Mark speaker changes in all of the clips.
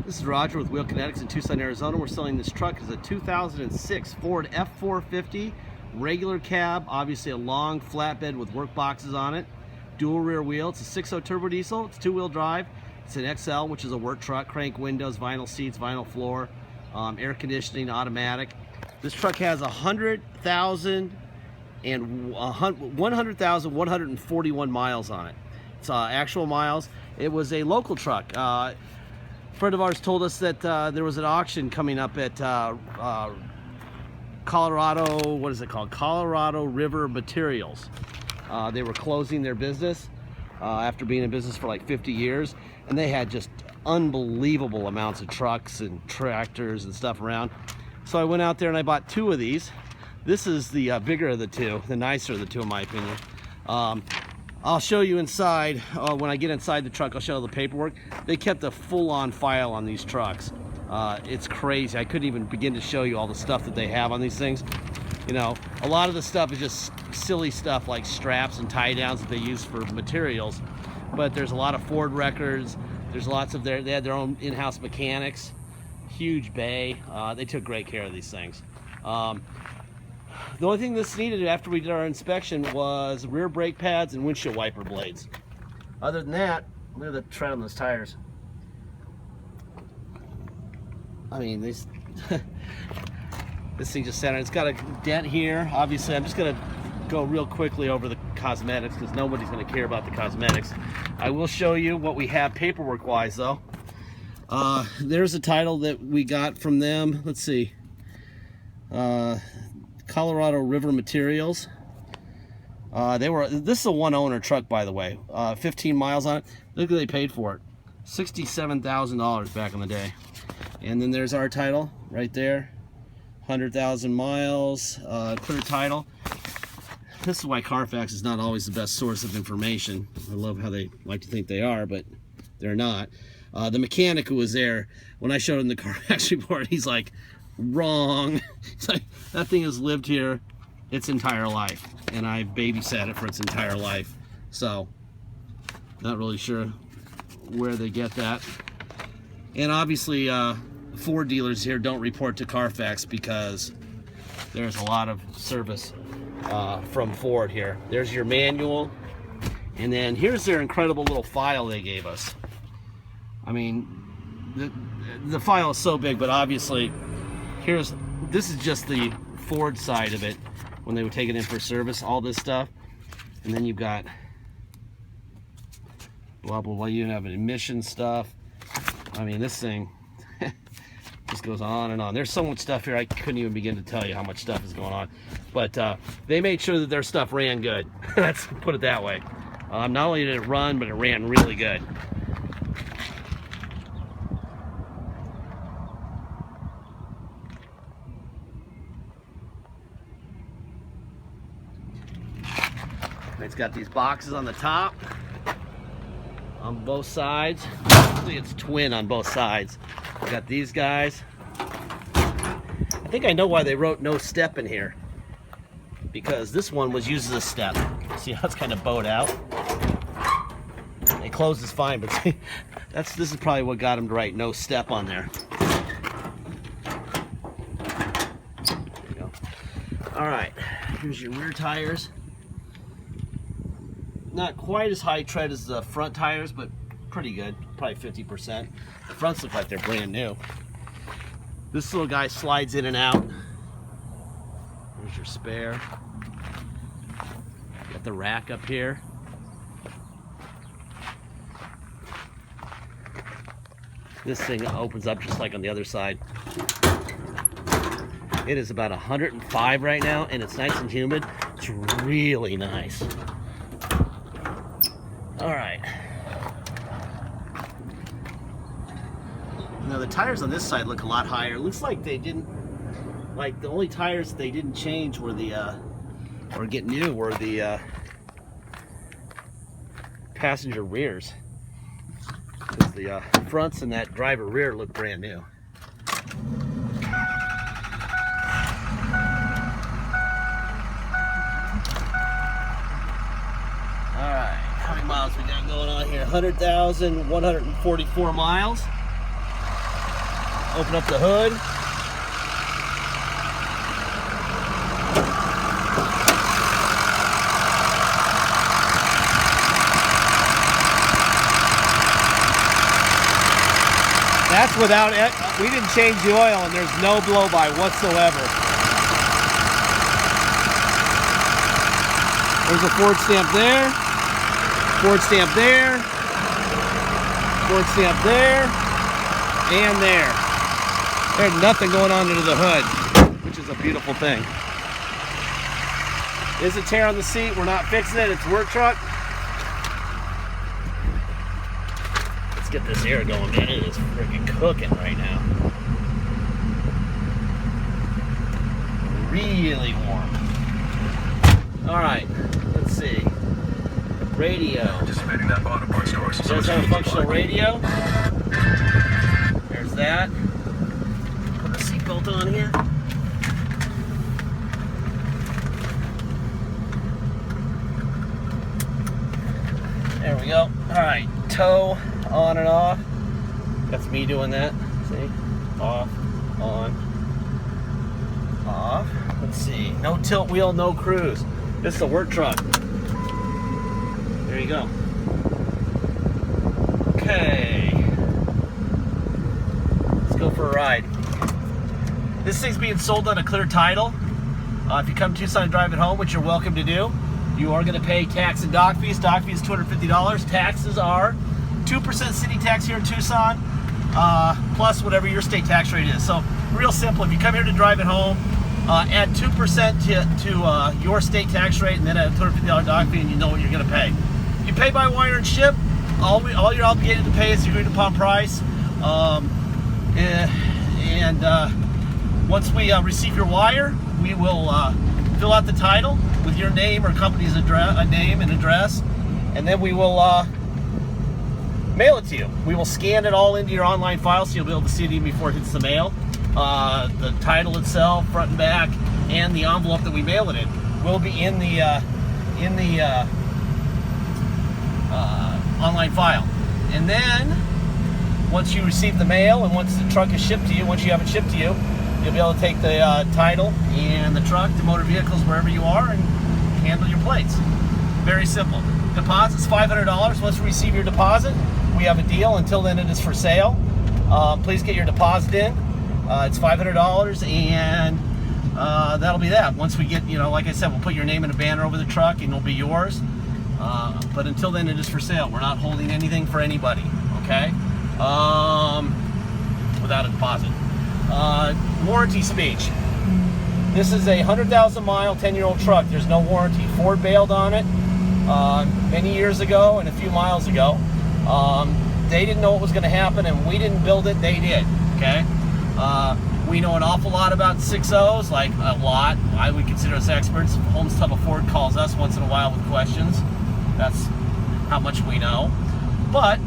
Speaker 1: This is Roger with Wheel Kinetics in Tucson, Arizona. We're selling this truck as a 2006 Ford F450, regular cab, obviously a long flatbed with work boxes on it, dual rear wheel. It's a 6.0 turbo diesel, it's two-wheel drive. It's an XL, which is a work truck, crank windows, vinyl seats, vinyl floor, air conditioning, automatic. This truck has 100,141 miles on it. It's actual miles. It was a local truck. A friend of ours told us that there was an auction coming up at Colorado, what is it called? Colorado River Materials. They were closing their business after being in business for like 50 years, and they had just unbelievable amounts of trucks and tractors and stuff around. So I went out there and I bought two of these. This is the bigger of the two, the nicer of the two in my opinion. I'll show you inside. When I get inside the truck, I'll show you the paperwork. They kept a full-on file on these trucks. It's crazy. I couldn't even begin to show you all the stuff that they have on these things. You know, a lot of the stuff is just silly stuff like straps and tie downs that they use for materials. But there's a lot of Ford records. There's lots of they had their own in-house mechanics. Huge bay. They took great care of these things. The only thing that's needed after we did our inspection was rear brake pads and windshield wiper blades. Other than that, look at the tread on those tires. I mean, this thing just sat on. It's got a dent here. Obviously, I'm just going to go real quickly over the cosmetics because nobody's going to care about the cosmetics. I will show you what we have paperwork-wise, though. There's a title that we got from them. Let's see. Colorado River Materials. This is a one-owner truck, by the way. 15 miles on it. Look what they paid for it. $67,000 back in the day. And then there's our title right there. 100,000 miles. Clear title. This is why Carfax is not always the best source of information. I love how they like to think they are, but they're not. The mechanic who was there, when I showed him the Carfax report, he's like, wrong. It's like, that thing has lived here its entire life, and I babysat it for its entire life. So, not really sure where they get that. And obviously, Ford dealers here don't report to Carfax because there's a lot of service from Ford here. There's your manual, and then here's their incredible little file they gave us. I mean, the file is so big, but obviously, this is just the Ford side of it when they would take it in for service, all this stuff. And then you've got blah, blah, blah. You have emission stuff. I mean, this thing just goes on and on. There's so much stuff here, I couldn't even begin to tell you how much stuff is going on. But they made sure that their stuff ran good. Let's put it that way. Not only did it run, but it ran really good. It's got these boxes on the top, on both sides. Actually, it's twin on both sides. We got these guys. I think I know why they wrote no step in here, because this one was used as a step. See how it's kind of bowed out? It closes fine, but see, this is probably what got them to write no step on there. There you go. All right, here's your rear tires. Not quite as high tread as the front tires, but pretty good, probably 50%. The fronts look like they're brand new. This little guy slides in and out. There's your spare. Got the rack up here. This thing opens up just like on the other side. It is about 105 right now, and it's nice and humid. It's really nice. All right. Now the tires on this side look a lot higher. It looks like they didn't, like the only tires that they didn't change were the, or get new were the passenger rears. Because the fronts and that driver rear look brand new. How many miles we got going on here? 100,144 miles. Open up the hood. That's without it. We didn't change the oil and there's no blow-by whatsoever. There's a Ford stamp there. Ford stamp there. Ford stamp there. And there. There's nothing going on under the hood, which is a beautiful thing. There's a tear on the seat. We're not fixing it. It's a work truck. Let's get this air going, man. It is freaking cooking right now. Really warm. All right. Let's see. Radio. Does have a functional radio. There's that. Put the seatbelt on here. There we go. All right, tow on and off. That's me doing that. See? Off, on, off. Let's see. No tilt wheel, no cruise. This is a work truck. There you go. Okay. Let's go for a ride. This thing's being sold on a clear title. If you come to Tucson and drive it home, which you're welcome to do, you are going to pay tax and dock fees. Dock fee is $250. Taxes are 2% city tax here in Tucson, plus whatever your state tax rate is. So real simple. If you come here to drive it home, add 2% to your state tax rate, and then add a $250 dock fee, and you know what you're going to pay. You pay by wire and ship. All you're obligated to pay is the agreed upon price. Once we receive your wire, we will fill out the title with your name or company's address, name and address, and then we will mail it to you. We will scan it all into your online file, so you'll be able to see it even before it hits the mail. The title itself, front and back, and the envelope that we mail it in will be in the online file. And then once you receive the mail and once the truck is shipped to you, once you have it shipped to you, you'll be able to take the title and the truck to motor vehicles wherever you are and handle your plates. Very simple. Deposit's $500. Once we receive your deposit, we have a deal. Until then, it is for sale. Please get your deposit in. It's $500, and that'll be that. Once we get, like I said, we'll put your name and a banner over the truck, and it'll be yours. But until then, it is for sale. We're not holding anything for anybody, okay? Without a deposit. Warranty speech. This is a 100,000 mile, 10-year-old truck. There's no warranty. Ford bailed on it many years ago and a few miles ago. They didn't know what was going to happen, and we didn't build it. They did, okay? We know an awful lot about 6.0s, like a lot. I would consider us experts. Holmes Tubba Ford calls us once in a while with questions. That's how much we know. But,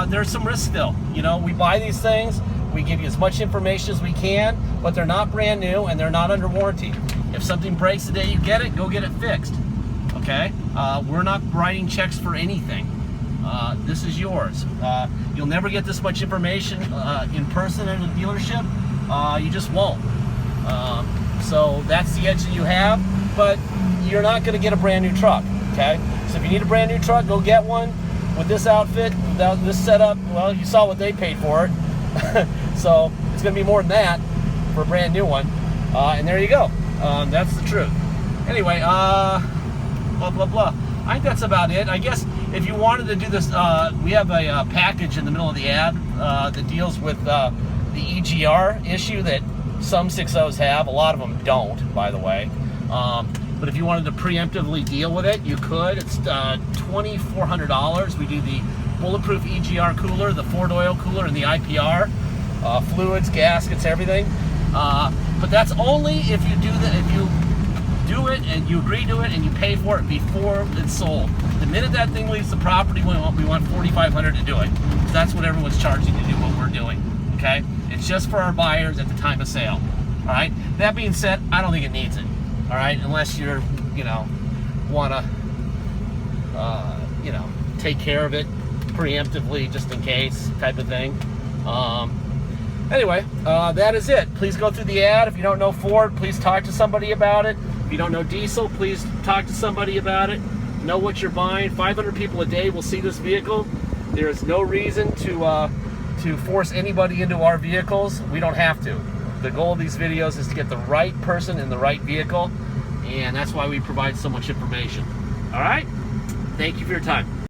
Speaker 1: there's some risk still. We buy these things. We give you as much information as we can, but they're not brand new and they're not under warranty. If something breaks the day you get it, go get it fixed, okay? We're not writing checks for anything. This is yours. You'll never get this much information in person at a dealership. You just won't. So that's the edge that you have, but you're not going to get a brand new truck, okay? So if you need a brand new truck, go get one. With this outfit, without this setup, well, you saw what they paid for it. So it's going to be more than that for a brand new one. And there you go. That's the truth. Anyway, blah, blah, blah. I think that's about it. I guess if you wanted to do this, we have a package in the middle of the ad that deals with the EGR issue that some 6.0s have. A lot of them don't, by the way. But if you wanted to preemptively deal with it, you could. It's $2,400. We do the bulletproof EGR cooler, the Ford oil cooler, and the IPR, fluids, gaskets, everything. But that's only if you do that. If you do it and you agree to it and you pay for it before it's sold. The minute that thing leaves the property, we want $4,500 to do it. That's what everyone's charging to do what we're doing. Okay, it's just for our buyers at the time of sale. All right. That being said, I don't think it needs it. All right, unless you're, want to, take care of it preemptively, just in case, type of thing. Anyway, that is it. Please go through the ad. If you don't know Ford, please talk to somebody about it. If you don't know diesel, please talk to somebody about it. Know what you're buying. 500 people a day will see this vehicle. There is no reason to force anybody into our vehicles. We don't have to. The goal of these videos is to get the right person in the right vehicle, and that's why we provide so much information. All right? Thank you for your time.